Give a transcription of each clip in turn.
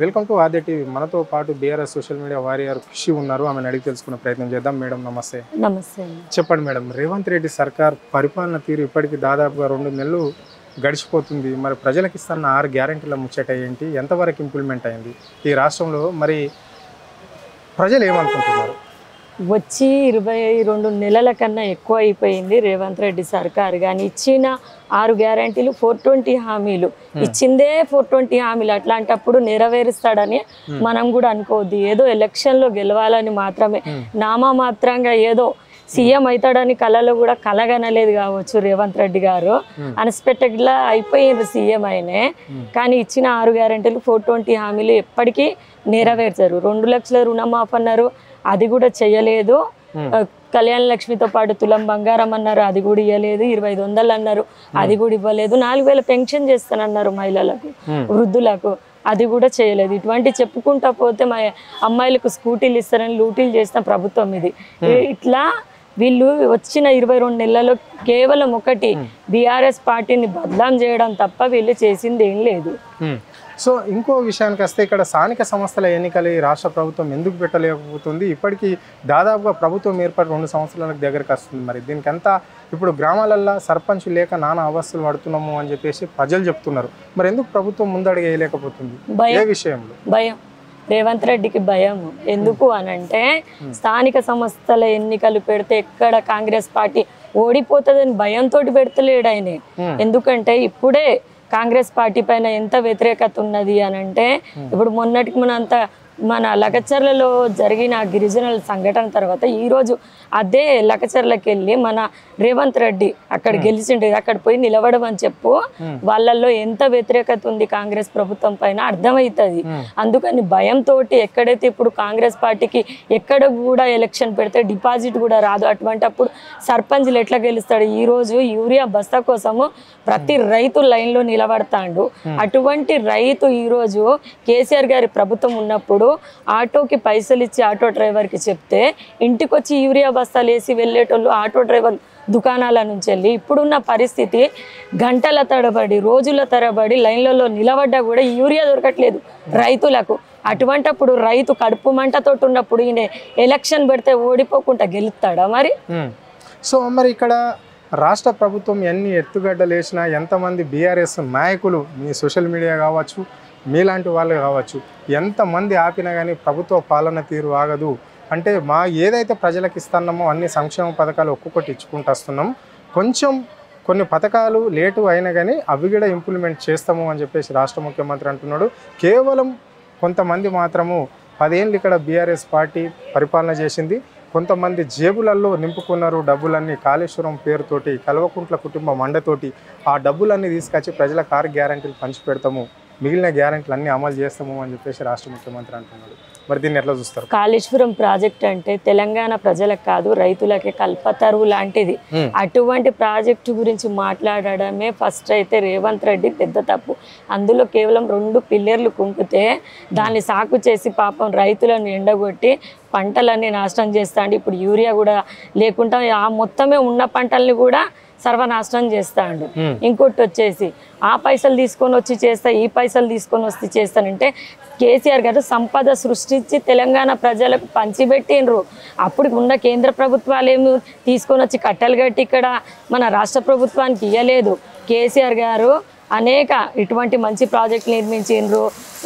Welcome to ఆర్దే TV. మనతో పాటు BRS social media warrior ఖుషి ఉన్నారు. ఆమెను అడిగి తెలుసుకునే ప్రయత్నం చేద్దాం. మేడం నమస్తే. నమస్తే. చెప్పండి మేడం, రేవంత్ రెడ్డి సర్కార్ పరిపాలన తీరు ఇప్పటికి దాదాపుగా 2 నెలలు గడిచిపోతుంది. మరి ప్రజలకు ఇస్తున్న 6 గ్యారెంటీల ముచ్చట ఏంటి, ఎంతవరకు ఇంప్లిమెంట్ అయింది ఈ రాష్ట్రంలో, మరి ప్రజలు ఏమనుకుంటున్నారు? వచ్చి 22 నెలల కన్నా ఎక్కువ అయిపోయింది రేవంత్ రెడ్డి సర్కార్. కానీ ఇచ్చిన 6 గ్యారెంటీలు 420 హామీలు ఇచ్చిందే 420 హామీలు. అట్లాంటప్పుడు నెరవేరుస్తాడని మనం కూడా అనుకోవద్దు. ఏదో ఎలక్షన్లో గెలవాలని మాత్రమే నామమాత్రంగా ఏదో సీఎం అవుతాడని కళలో కూడా కలగనలేదు కావచ్చు రేవంత్ రెడ్డి గారు. అన్ఎక్స్పెక్టెడ్గా అయిపోయింది సీఎం అయినే. కానీ ఇచ్చిన 6 గ్యారెంటీలు 420 హామీలు ఎప్పటికీ నెరవేర్చారు. 2 లక్షల రుణమాఫ్ అన్నారు, అది కూడా చేయలేదు. కళ్యాణ లక్ష్మితో పాటు తులం బంగారం అన్నారు, అది కూడా ఇవ్వలేదు. 2500 అన్నారు, అది కూడా ఇవ్వలేదు. 4000 పెన్షన్ చేస్తానన్నారు మహిళలకు, వృద్ధులకు, అది కూడా చేయలేదు. ఇటువంటి చెప్పుకుంటా పోతే మా అమ్మాయిలకు స్కూటీలు ఇస్తారని లూటీలు చేసిన ప్రభుత్వం ఇది. ఇట్లా వీళ్ళు వచ్చిన 22 నెలల్లో కేవలం ఒకటి బీఆర్ఎస్ పార్టీని బదలాం చేయడం తప్ప వీళ్ళు చేసింది ఏం లేదు. సో ఇంకో విషయానికి వస్తే ఇక్కడ స్థానిక సంస్థల ఎన్నికలు రాష్ట్ర ప్రభుత్వం ఎందుకు పెట్టలేకపోతుంది? ఇప్పటికీ దాదాపుగా ప్రభుత్వం ఏర్పడి 2 సంవత్సరాలకు దగ్గరకు వస్తుంది. మరి దీనికంతా ఇప్పుడు గ్రామాలల్లో సర్పంచ్ లేక నానా అవస్థలు పడుతున్నాము అని చెప్పేసి ప్రజలు చెప్తున్నారు. మరి ఎందుకు ప్రభుత్వం ముందడుగు వేయలేకపోతుంది? ఏ విషయంలో? భయం. రేవంత్ రెడ్డికి భయం. ఎందుకు అనంటే స్థానిక సంస్థల ఎన్నికలు పెడితే ఎక్కడ కాంగ్రెస్ పార్టీ ఓడిపోతుందని భయంతో పెడతలేడు ఆయన. ఎందుకంటే ఇప్పుడే కాంగ్రెస్ పార్టీ పైన ఎంత వ్యతిరేకత ఉన్నది అని అంటే, ఇప్పుడు మొన్నటికి మన లగచర్లలో జరిగిన గిరిజనుల సంఘటన తర్వాత ఈరోజు అదే లగచర్లకి వెళ్ళి మన రేవంత్ రెడ్డి అక్కడ గెలిచిండే, అక్కడ పోయి నిలవడం అని చెప్పు వాళ్ళల్లో ఎంత వ్యతిరేకత ఉంది కాంగ్రెస్ ప్రభుత్వం పైన అర్థమవుతుంది. అందుకని భయంతో ఎక్కడైతే ఇప్పుడు కాంగ్రెస్ పార్టీకి ఎక్కడ కూడా ఎలక్షన్ పెడితే డిపాజిట్ కూడా రాదు, అటువంటి అప్పుడు సర్పంచ్లు ఎట్లా గెలుస్తాడు? ఈరోజు యూరియా బస్తా కోసము ప్రతి రైతు లైన్లో నిలబడతాడు. అటువంటి రైతు ఈరోజు కేసీఆర్ గారి ప్రభుత్వం ఉన్నప్పుడు ఆటోకి పైసలు ఇచ్చి ఆటో డ్రైవర్కి చెప్తే ఇంటికి వచ్చి యూరియా బస్తాలు వేసి వెళ్ళేటోళ్ళు ఆటో డ్రైవర్ దుకాణాల నుంచి వెళ్ళి. ఇప్పుడున్న పరిస్థితి గంటల తరబడి రోజుల తరబడి లైన్లలో నిలబడ్డా కూడా యూరియా దొరకట్లేదు రైతులకు. అటువంటప్పుడు రైతు కడుపు మంటతో ఉన్నప్పుడు ఈయన ఎలక్షన్ పెడితే ఓడిపోకుండా గెలుస్తాడా మరి? సో మరి ఇక్కడ రాష్ట్ర ప్రభుత్వం ఎన్ని ఎత్తుగడ్డలు వేసినా, ఎంతమంది బీఆర్ఎస్ నాయకులు, మీ సోషల్ మీడియా కావచ్చు, మీలాంటి వాళ్ళు కావచ్చు, ఎంతమంది ఆపినా కానీ ప్రభుత్వ పాలన తీరు ఆగదు. అంటే ఏదైతే ప్రజలకు ఇస్తున్నామో అన్ని సంక్షేమ పథకాలు ఒక్కొక్కటి ఇచ్చుకుంటూ వస్తున్నాం. కొన్ని పథకాలు లేటు అయినా కానీ అవి కూడా ఇంప్లిమెంట్ చేస్తాము అని చెప్పేసి రాష్ట్ర ముఖ్యమంత్రి అంటున్నాడు. కేవలం కొంతమంది మాత్రము 10 ఏళ్ళు ఇక్కడ బీఆర్ఎస్ పార్టీ పరిపాలన చేసింది. కొంతమంది జేబులలో నింపుకున్నారు డబ్బులన్నీ. కాళేశ్వరం పేరుతోటి, కల్వకుంట్ల కుటుంబం అండతోటి ఆ డబ్బులన్నీ తీసుకొచ్చి ప్రజలకు 6 గ్యారెంటీలు పంచి పెడతాము, మిగిలిన గ్యారెంటీలు అన్నీ అమలు చేస్తాము అని చెప్పేసి రాష్ట్ర ముఖ్యమంత్రి అంటున్నాడు. మరి దీన్ని ఎట్లా చూస్తారు? కాళేశ్వరం ప్రాజెక్ట్ అంటే తెలంగాణ ప్రజలకు కాదు, రైతులకే కల్పతరువు లాంటిది. అటువంటి ప్రాజెక్టు గురించి మాట్లాడడమే ఫస్ట్ అయితే రేవంత్ రెడ్డి పెద్ద తప్పు. అందులో కేవలం 2 పిల్లర్లు కుంకితే దాన్ని సాకు చేసి పాపం రైతులను ఎండగొట్టి పంటలన్నీ నాశనం చేస్తాండి. ఇప్పుడు యూరియా కూడా లేకుండా ఆ మొత్తమే ఉన్న పంటల్ని కూడా సర్వనాశనం చేస్తాడు. ఇంకోటి వచ్చేసి ఆ పైసలు తీసుకొని వచ్చి చేస్తా, ఈ పైసలు తీసుకొని వచ్చి చేస్తానంటే కేసీఆర్ గారు సంపద సృష్టించి తెలంగాణ ప్రజలకు పంచిపెట్టిండ్రు. అప్పుడు ఉన్న కేంద్ర ప్రభుత్వాలు ఏమి తీసుకొని వచ్చి కట్టలు కట్టి ఇక్కడ మన రాష్ట్ర ప్రభుత్వానికి ఇవ్వలేదు. కేసీఆర్ గారు అనేక ఇటువంటి మంచి ప్రాజెక్టులు నిర్మించిండ్రు.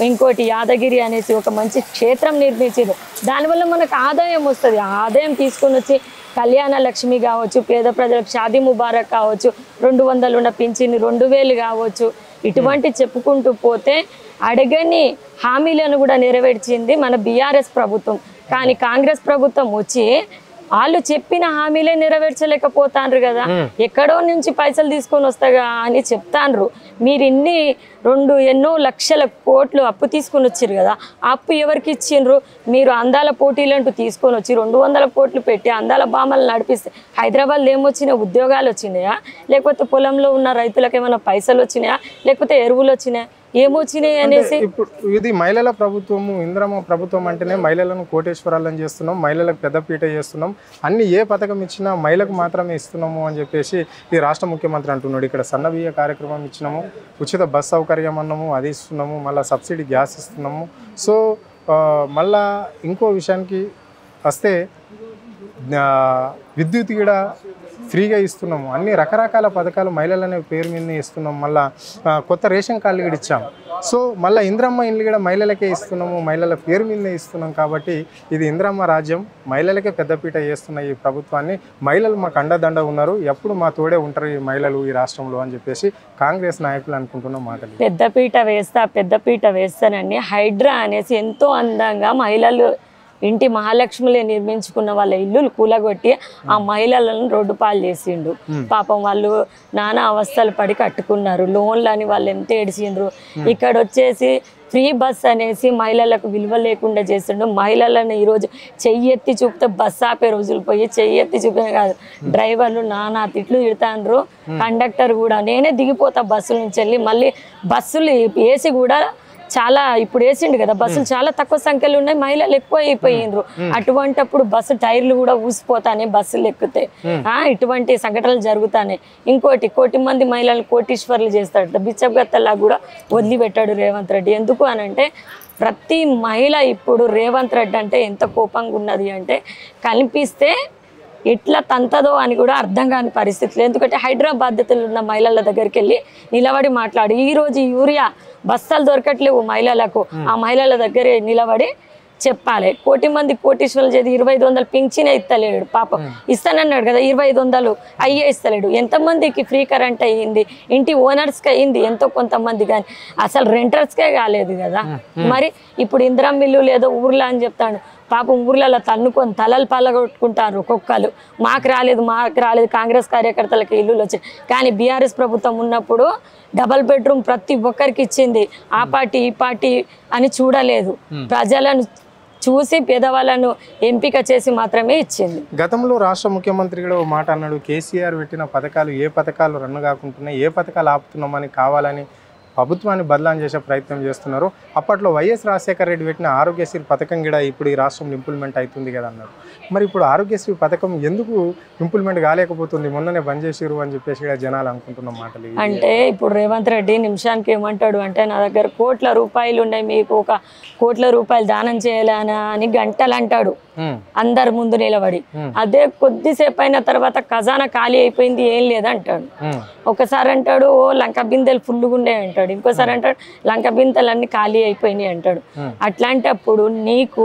ఇంకోటి యాదగిరి అనేసి ఒక మంచి క్షేత్రం నిర్మించిండ్రు. దానివల్ల మనకు ఆదాయం వస్తుంది. ఆ ఆదాయం తీసుకొని వచ్చి కళ్యాణ లక్ష్మి కావచ్చు, పేద ప్రజలకు షాదీ ముబారక్ కావచ్చు, 200 ఉన్న పింఛన్ 2000 కావచ్చు, ఇటువంటి చెప్పుకుంటూ పోతే అడగని హామీలను కూడా నెరవేర్చింది మన బీఆర్ఎస్ ప్రభుత్వం. కానీ కాంగ్రెస్ ప్రభుత్వం వచ్చి వాళ్ళు చెప్పిన హామీలే నెరవేర్చలేకపోతాండ్రు కదా. ఎక్కడో నుంచి పైసలు తీసుకొని వస్తాగా అని చెప్తాండ్రు. మీరు ఎన్నో లక్షల కోట్లు అప్పు తీసుకొని వచ్చారు కదా, అప్పు ఎవరికి ఇచ్చిండ్రు? మీరు అందాల పోటీలంటూ తీసుకొని వచ్చి 200 కోట్లు పెట్టి అందాల బామలు నడిపిస్తే హైదరాబాద్లో ఏమొచ్చినాయి? ఉద్యోగాలు వచ్చినాయా? లేకపోతే పొలంలో ఉన్న రైతులకు ఏమైనా పైసలు వచ్చినాయా? లేకపోతే ఎరువులు వచ్చినాయా? ఏమొచ్చినాయి అనేసి. ఇప్పుడు ఇది మహిళల ప్రభుత్వము, ఇందిరమ్మ ప్రభుత్వం అంటేనే మహిళలను కోటేశ్వరాలను చేస్తున్నాం, మహిళలకు పెద్దపీట చేస్తున్నాం, అన్ని ఏ పథకం ఇచ్చినా మహిళలకు మాత్రమే ఇస్తున్నాము అని చెప్పేసి ఈ రాష్ట్ర ముఖ్యమంత్రి అంటున్నాడు. ఇక్కడ సన్నబియ్య కార్యక్రమం ఇచ్చినాము, ఉచిత బస్ సౌకర్యం అన్నాము, అది ఇస్తున్నాము, మళ్ళీ సబ్సిడీ గ్యాస్ ఇస్తున్నాము. సో మళ్ళా ఇంకో విషయానికి వస్తే విద్యుత్ కూడా ఫ్రీగా ఇస్తున్నాము, అన్ని రకరకాల పథకాలు మహిళలనే పేరు మీదనే ఇస్తున్నాం. మళ్ళీ కొత్త రేషన్ కార్డులు కూడా ఇచ్చాం. సో మళ్ళీ ఇందిరమ్మ ఇండ్లు కూడా మహిళలకే ఇస్తున్నాము, మహిళల పేరు మీదనే ఇస్తున్నాం. కాబట్టి ఇది ఇందిరమ్మ రాజ్యం, మహిళలకే పెద్దపీట చేస్తున్న ఈ ప్రభుత్వాన్ని మహిళలు మాకు అండదండ ఉన్నారు, ఎప్పుడు మా తోడే ఉంటారు ఈ మహిళలు ఈ రాష్ట్రంలో అని చెప్పేసి కాంగ్రెస్ నాయకులు అనుకుంటున్న మాటలు. పెద్దపీట వేస్తానని హైడ్రా అనేసి ఎంతో అందంగా మహిళలు ఇంటి మహాలక్ష్మిలే నిర్మించుకున్న వాళ్ళ ఇల్లులు కూలగొట్టి ఆ మహిళలను రోడ్డు పాలు చేసిండు. పాపం వాళ్ళు నానా అవస్థలు పడి కట్టుకున్నారు, లోన్లు అని వాళ్ళు ఎంత ఏడిచిండ్రు. ఇక్కడ వచ్చేసి ఫ్రీ బస్ అనేసి మహిళలకు విలువ లేకుండా చేసిండు. మహిళలను ఈరోజు చెయ్యెత్తి చూపితే బస్ ఆపే రోజులు పోయి, చెయ్యెత్తి చూపితే కాదు డ్రైవర్లు నానా తిట్లు తిడతాండ్రు. కండక్టర్ కూడా నేనే దిగిపోతా బస్సుల నుంచి వెళ్ళి, మళ్ళీ బస్సులు వేసి కూడా చాలా ఇప్పుడు వేసిండు కదా బస్సులు చాలా తక్కువ సంఖ్యలో ఉన్నాయి, మహిళలు ఎక్కువ అయిపోయిండ్రు. అటువంటిప్పుడు బస్సు టైర్లు కూడా ఊసిపోతానే బస్సులు ఎక్కితే. ఇటువంటి సంఘటనలు జరుగుతానే. ఇంకోటి 1 కోటి మంది మహిళలు కోటీశ్వర్లు చేస్తాడు, బిచ్చగత్తలా కూడా వదిలిపెట్టాడు రేవంత్ రెడ్డి. ఎందుకు అనంటే ప్రతి మహిళ ఇప్పుడు రేవంత్ రెడ్డి అంటే ఎంత కోపంగా ఉన్నది అంటే కనిపిస్తే ఎట్లా తంతదో అని కూడా అర్థం కాని పరిస్థితులు. ఎందుకంటే హైదరాబాద్ బాధ్యతలు ఉన్న మహిళల దగ్గరికి వెళ్ళి నిలబడి మాట్లాడి, ఈరోజు యూరియా బస్తాలు దొరకట్లేవు మహిళలకు, ఆ మహిళల దగ్గరే నిలబడి చెప్పాలి. 1 కోటి మంది కోటీశ్వర్లు చేసి 2500 పింఛనే ఇస్తలేడు. పాపం ఇస్తానన్నాడు కదా 2500 అయ్యే ఇస్తలేడు. ఎంతమందికి ఫ్రీ కరెంట్ అయ్యింది, ఇంటి ఓనర్స్కి అయ్యింది ఎంతో కొంతమంది, కానీ అసలు రెంటర్స్కే కాలేదు కదా. మరి ఇప్పుడు ఇందిరమ్మ ఇల్లు లేదో ఊర్లో అని చెప్తాడు. పాపం ఊర్లలో తన్నుకొని తలలు పల్లగొట్టుకుంటారు ఒక్కొక్కరు. మాకు రాలేదు కాంగ్రెస్ కార్యకర్తలకి ఇల్లులు వచ్చాయి. కానీ బీఆర్ఎస్ ప్రభుత్వం ఉన్నప్పుడు డబల్ బెడ్రూమ్ ప్రతి ఒక్కరికి ఇచ్చింది. ఆ పార్టీ ఈ పార్టీ అని చూడలేదు, ప్రజలను చూసి పేదవాళ్ళను ఎంపిక చేసి మాత్రమే ఇచ్చింది. గతంలో రాష్ట్ర ముఖ్యమంత్రి కూడా మాట అన్నాడు, కేసీఆర్ పెట్టిన పథకాలు ఏ పథకాలు రన్ కాకుంటున్నాయి, ఏ పథకాలు ఆపుతున్నామని కావాలని ప్రభుత్వాన్ని బదలాం చేసే ప్రయత్నం చేస్తున్నారు. అప్పట్లో వైఎస్ రాజశేఖర రెడ్డి పెట్టిన ఆరోగ్యశ్రీ పథకం కూడా ఇప్పుడు ఈ రాష్ట్రంలో ఇంప్లిమెంట్ అవుతుంది కదా అన్నారు. మరి ఇప్పుడు ఆరోగ్యశ్రీ పథకం ఎందుకు ఇంప్లిమెంట్ కాలేకపోతుంది, మొన్ననే బంద్ చేసిరు అని చెప్పేసి కూడా జనాలు అనుకుంటున్న మాటలు. అంటే ఇప్పుడు రేవంత్ రెడ్డి నిమిషానికి ఏమంటాడు అంటే, నా దగ్గర కోట్ల రూపాయలు ఉన్నాయి, మీకు 1 కోట్ల రూపాయలు దానం చేయాలని అని గంటలు అంటాడు అందరు ముందు నిలబడి. అదే కొద్దిసేపు అయిన తర్వాత ఖజానా ఖాళీ అయిపోయింది, ఏం లేదంటాడు. ఒకసారి అంటాడు ఓ లంక బిందెలు ఫుల్లుగా ఉండే అంటాడు, ఇంకోసారి అంటాడు లంక బిందెలన్నీ ఖాళీ అయిపోయినాయి అంటాడు. అట్లాంటప్పుడు నీకు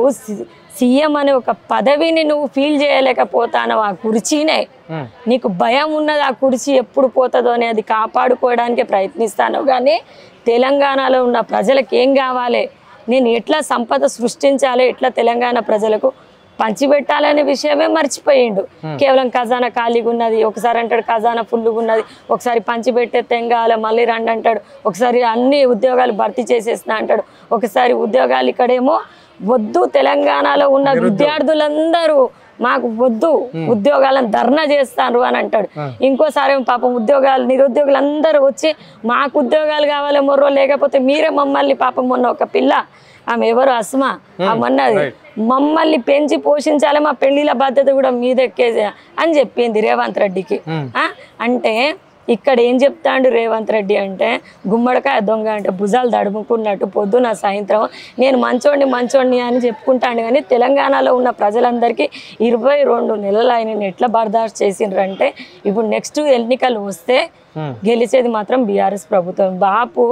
సీఎం అనే ఒక పదవిని నువ్వు ఫీల్ చేయలేకపోతాను, ఆ కుర్చీనే నీకు భయం ఉన్నది, ఆ కుర్చీ ఎప్పుడు పోతుందో అని అది కాపాడుకోవడానికి ప్రయత్నిస్తాను. కానీ తెలంగాణలో ఉన్న ప్రజలకు ఏం కావాలి, నేను ఎట్లా సంపద సృష్టించాలి, ఎట్లా తెలంగాణ ప్రజలకు పంచిపెట్టాలనే విషయమే మర్చిపోయిండు. కేవలం ఖజానా ఖాళీగా ఉన్నది, ఒకసారి అంటాడు ఖజానా ఫుల్గా ఉన్నది, ఒకసారి పంచిపెట్టే తెంగాల మళ్ళీ రండి అంటాడు, ఒకసారి అన్ని ఉద్యోగాలు భర్తీ చేసేసిన అంటాడు, ఒకసారి ఉద్యోగాలు ఇక్కడేమో వద్దు, తెలంగాణలో ఉన్న విద్యార్థులందరూ మాకు వద్దు ఉద్యోగాలను ధర్నా చేస్తారు అని అంటాడు. ఇంకోసారి పాపం నిరుద్యోగులందరూ వచ్చి మాకు ఉద్యోగాలు కావాలి మొర్రో, లేకపోతే మీరే మమ్మల్ని పాపం మొన్న ఒక పిల్ల ఆమె ఎవరు అస్మా అమ్మన్నది, మమ్మల్ని పెంచి పోషించాలి, మా పెళ్లిళ్ళ బాధ్యత కూడా మీదెక్కేది అని చెప్పింది రేవంత్ రెడ్డికి. అంటే ఇక్కడ ఏం చెప్తాడు రేవంత్ రెడ్డి అంటే, గుమ్మడికాయ దొంగ అంటే భుజాలు దడుముకున్నట్టు పొద్దున సాయంత్రం నేను మంచోడిని అని చెప్పుకుంటాను. కానీ తెలంగాణలో ఉన్న ప్రజలందరికీ 22 నెలలు ఆయన ఎట్లా బర్దాష్ చేసిండ్రంటే, ఇప్పుడు నెక్స్ట్ ఎన్నికలు వస్తే గెలిచేది మాత్రం బీఆర్ఎస్ ప్రభుత్వం. బాపు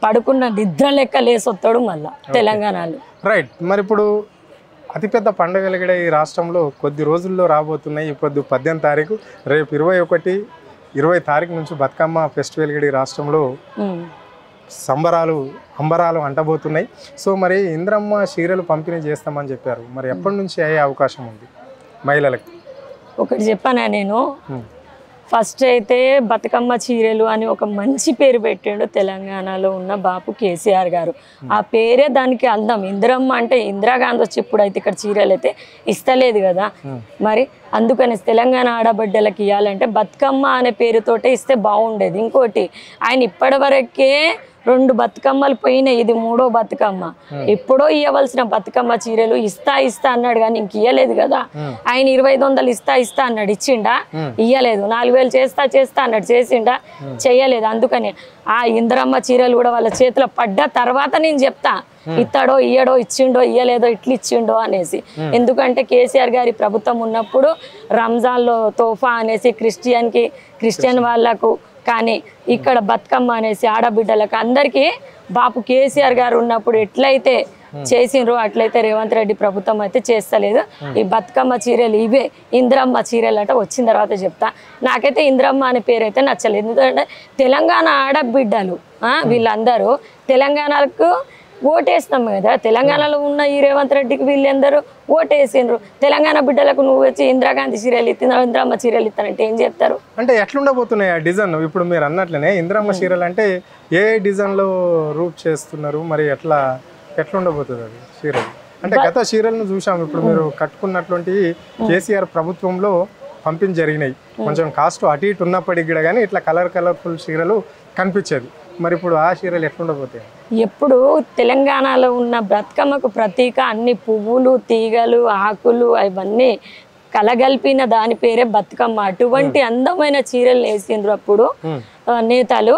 పడుకున్న నిద్ర లెక్క లేసొస్తాడు మళ్ళా తెలంగాణలో. రైట్. మరి ఇప్పుడు అతిపెద్ద పండుగలు కూడా ఈ రాష్ట్రంలో కొద్ది రోజుల్లో రాబోతున్నాయి. ఇప్పుడు 18 తారీఖు, రేపు 21, 20 తారీఖు నుంచి బతుకమ్మ ఫెస్టివల్ కూడా ఈ రాష్ట్రంలో అంబరాలు అంటబోతున్నాయి. సో మరి ఇంద్రమ్మ చీరలు పంపిణీ చేస్తామని చెప్పారు, మరి ఎప్పటి నుంచి అయ్యే అవకాశం ఉంది మహిళలకు? ఒకటి చెప్పానా నేను, ఫస్ట్ అయితే బతుకమ్మ చీరలు అని ఒక మంచి పేరు పెట్టాడు తెలంగాణలో ఉన్న బాపు కేసీఆర్ గారు. ఆ పేరే దానికి అందం. ఇందిరమ్మ అంటే ఇందిరాగాంధీ వచ్చి ఇప్పుడైతే ఇక్కడ చీరలు అయితే ఇస్తలేదు కదా, మరి అందుకని తెలంగాణ ఆడబిడ్డలకు ఇవ్వాలంటే బతుకమ్మ అనే పేరుతోటే ఇస్తే బాగుండేది. ఇంకోటి ఆయన ఇప్పటి వరకే 2 బతుకమ్మలు పోయినాయి, ఇది 3వ బతుకమ్మ. ఎప్పుడో ఇవ్వవలసిన బతుకమ్మ చీరలు ఇస్తా అన్నాడు కానీ ఇంక ఇయ్యలేదు కదా. ఆయన 2500 ఇస్తా అన్నాడు, ఇచ్చిండా? ఇయ్యలేదు. 4000 చేస్తా అన్నాడు, చేసిండా? చెయ్యలేదు. అందుకని ఆ ఇంద్రమ్మ చీరలు కూడా వాళ్ళ చేతిలో పడ్డ తర్వాత నేను చెప్తా ఇస్తాడో ఇయ్యడో, ఇచ్చిండో ఇయ్యలేదో, ఇట్లా ఇచ్చిండో అనేసి. ఎందుకంటే కేసీఆర్ గారి ప్రభుత్వం ఉన్నప్పుడు రంజాన్లో తోఫా అనేసి క్రిస్టియన్ వాళ్ళకు కానీ ఇక్కడ బతుకమ్మ అనేసి ఆడబిడ్డలకు అందరికీ బాపు కేసీఆర్ గారు ఉన్నప్పుడు ఎట్లయితే చేసిండ్రో అట్లయితే రేవంత్ రెడ్డి ప్రభుత్వం అయితే చేస్తలేదు. ఈ బతుకమ్మ చీరలు ఇవే ఇంద్రమ్మ చీరలు అంటే వచ్చిన తర్వాత చెప్తా. నాకైతే ఇంద్రమ్మ అనే పేరు అయితే నచ్చలేదు. ఎందుకంటే తెలంగాణ ఆడబిడ్డలు వీళ్ళందరూ తెలంగాణకు ఓటేస్తాం కదా. తెలంగాణలో ఉన్న ఈ రేవంత్ రెడ్డికి వీళ్ళందరూ ఓటేసిండ్రు. తెలంగాణ బిడ్డలకు నువ్వు వచ్చి ఇందిరాగాంధీ చీరలు ఇస్తున్నా, ఇంద్రమ్మ చీరలు ఇస్తానంటే ఏం చెప్తారు? అంటే ఎట్లుండబోతున్నాయి ఆ డిజైన్? ఇప్పుడు మీరు అన్నట్లనే ఇంద్రమ్మ చీరలు అంటే ఏ డిజైన్లో రూప్ చేస్తున్నారు, మరి ఎట్లుండబోతుంది అది చీరలు? అంటే గత చీరలను చూసాం, ఇప్పుడు మీరు కట్టుకున్నటువంటి కేసీఆర్ ప్రభుత్వంలో పంపిణీ జరిగినాయి. కొంచెం కాస్ట్ అటు ఇటు ఉన్నప్పటికీ కూడా కానీ ఇట్లా కలర్ఫుల్ చీరలు కనిపించేది. మరి ఇప్పుడు ఆ చీరలు ఎట్లుండబోతాయి? ఎప్పుడు తెలంగాణలో ఉన్న బతుకమ్మకు ప్రతీక అన్ని పువ్వులు, తీగలు, ఆకులు అవన్నీ కలగలిపిన దాని పేరే బతుకమ్మ. అటువంటి అందమైన చీరలు వేసిండ్రు అప్పుడు నేతలు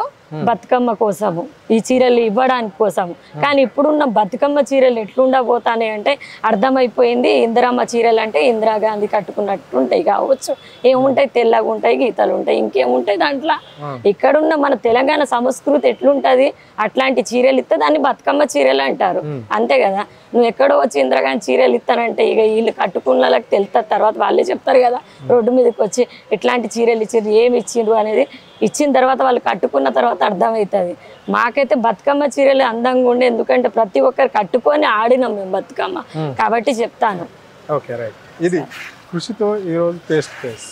బతుకమ్మ కోసము, ఈ చీరలు ఇవ్వడానికి కోసము. కానీ ఇప్పుడున్న బతుకమ్మ చీరలు ఎట్లుండబోతాయి అంటే అర్థమైపోయింది. ఇందిరమ్మ చీరలు అంటే ఇందిరాగాంధీ కట్టుకున్నట్టు ఉంటాయి కావచ్చు. ఏముంటాయి? తెల్లగా ఉంటాయి, గీతలు ఉంటాయి, ఇంకేముంటాయి దాంట్లో. ఇక్కడున్న మన తెలంగాణ సంస్కృతి ఎట్లుంటది అట్లాంటి చీరలు ఇస్తే దాన్ని బతుకమ్మ చీరలు అంటారు, అంతే కదా. నువ్వు ఎక్కడో వచ్చి ఇందిరాగాంధీ చీరలు ఇస్తానంటే ఇక వీళ్ళు కట్టుకున్న వాళ్ళకి తెలుస్తుంది. తర్వాత వాళ్ళే చెప్తారు కదా రోడ్డు మీదకి వచ్చి ఇట్లాంటి చీరలు ఇచ్చిండ్రు, ఏమి ఇచ్చిండ్రు అనేది. ఇచ్చిన తర్వాత వాళ్ళు కట్టుకున్న తర్వాత అర్థమవుతుంది. మాకైతే బతుకమ్మ చీరలు అందంగా ఉండే, ఎందుకంటే ప్రతి ఒక్కరు కట్టుకొని ఆడినాం మేము బతుకమ్మ, కాబట్టి చెప్తాను. Okay, right. ఇది కృషితో ఈరోజు ఫేస్ టు ఫేస్.